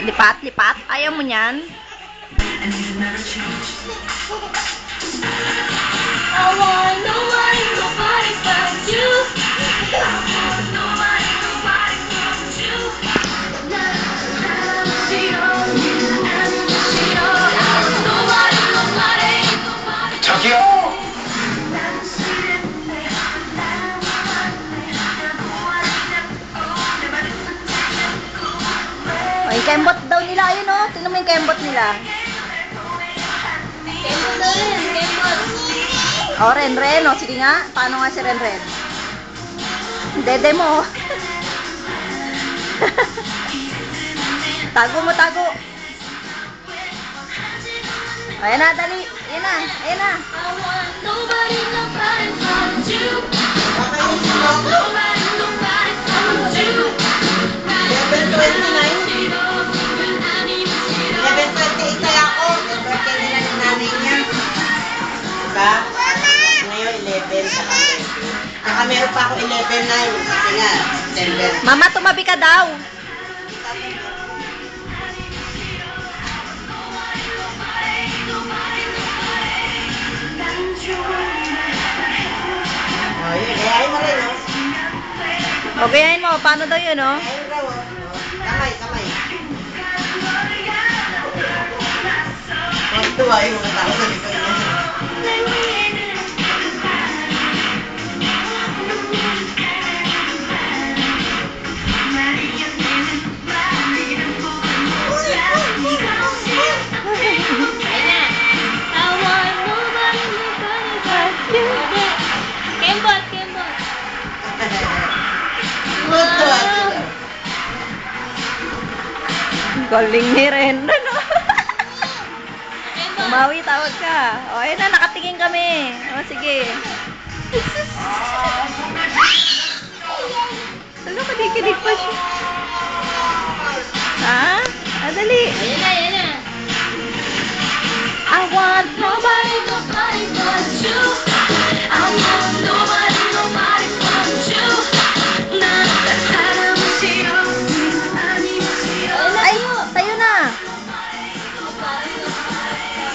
Lipat, lipat. Ayaw mo niyan? I want nobody, nobody but you. I want nobody, nobody but you. Nobody, nobody, nobody. 저기요. Ay, kembot daw nila. Ayun oh. Tingnan mo yung kembot nila. Kembot na rin, kembot. Oh, Ren-Ren. Oh, sige nga. Paano nga si Ren-Ren? Dede mo. Tago mo, tago. Ayan na, dali. Ayan na, ayan na. I want nobody, nobody but you. I want nobody, nobody but you. 11:29. 11:28 kaya ako. Birthday nila ng nanay niya. Diba? Ngayon 11 sa kami. Saka meron pa ako 11:09. Kasi nga, December. Mama, tumabi ka daw. Oh, yun. Gayahin mo rin, no? O, gayahin mo. Paano daw yun, oh? Gayahin raw, oh. Kamay, kamay. Huwag tuwa yung mga tao sa likod niya. I want nobody, nobody but you. Kembot, kembot. Huwag tuwa sila. Galing ni Ren-Ren, oh. Kembot. Umawi, tawag ka. O, ayun na, nakatingin kami. O, sige. Ano, kadikilig pa siya. Ha? Ah, dali. Ayan na, ayan na. I want Nobody, nobody but you. I want nobody, nobody but you. 나타나는 싫어, 아니면 싫어. Ay, tayo na.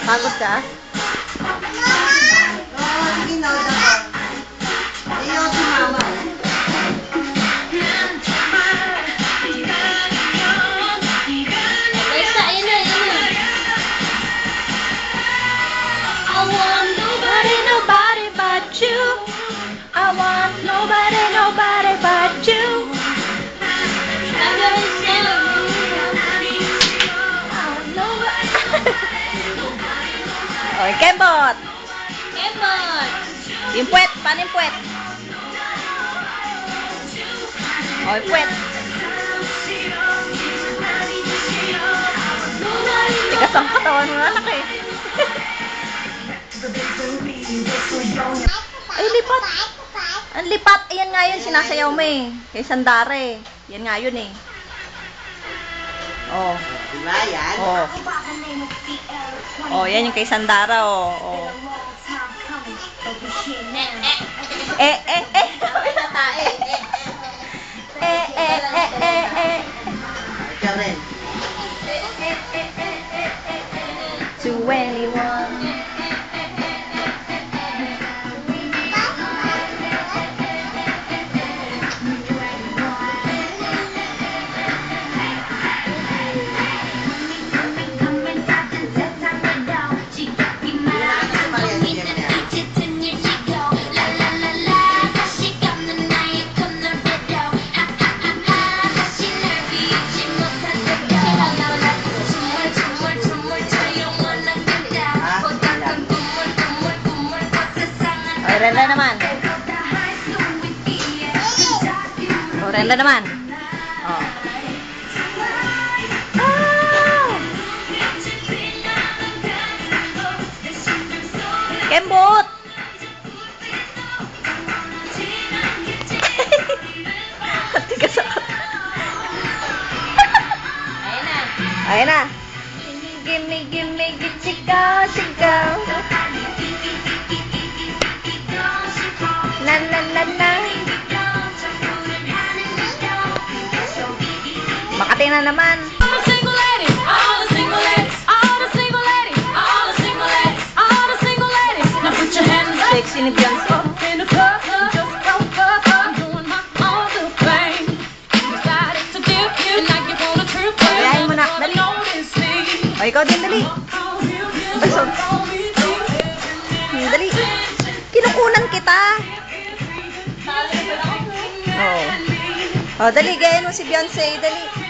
Pagod ka? Oo, sige na, dapat. Ayaw si mama, eh. Basta, ayan na, ayan na. I want nobody, nobody but you. I want nobody, nobody but you. Gagawin siya. Oy, kembot. Kembot. Yung puwet. Paano yung puwet? Oy, puwet. Tigas ang katawan mo, anak eh. Ay, lipat. Ang lipat. Ayan nga yun, sinasayaw mo eh. Kay Sandare. Yan nga yun eh. Oh. Diba, yan? Oh. Oh, yan yung kay Sandara, oh. Oh. Eh, eh, eh. Eh, eh, eh, eh, eh. Ikaw rin. To anyone. Oh, Renda naman. Oh, Renda naman. Oh. Ah! Kembot! Tigas ako. Ayan na. Ayan na. Gimme, gimme, sigaw, sigaw. La, la, la, la. Makati na naman. I'm a single lady. single ladies, all the single ladies, all the single ladies, all the single ladies. Now put your hands up. Sexy ni Beyonce. In the club, just broke up. I'm doing my own little thing. Decided to dip, and now you wanna trip. Ayayin mo na, dali. Notice me. O, ikaw din, dali. Basog. Dali. Kinukunan kita. Oh. Oh, dali, gayahin mo si Beyonce. Dali.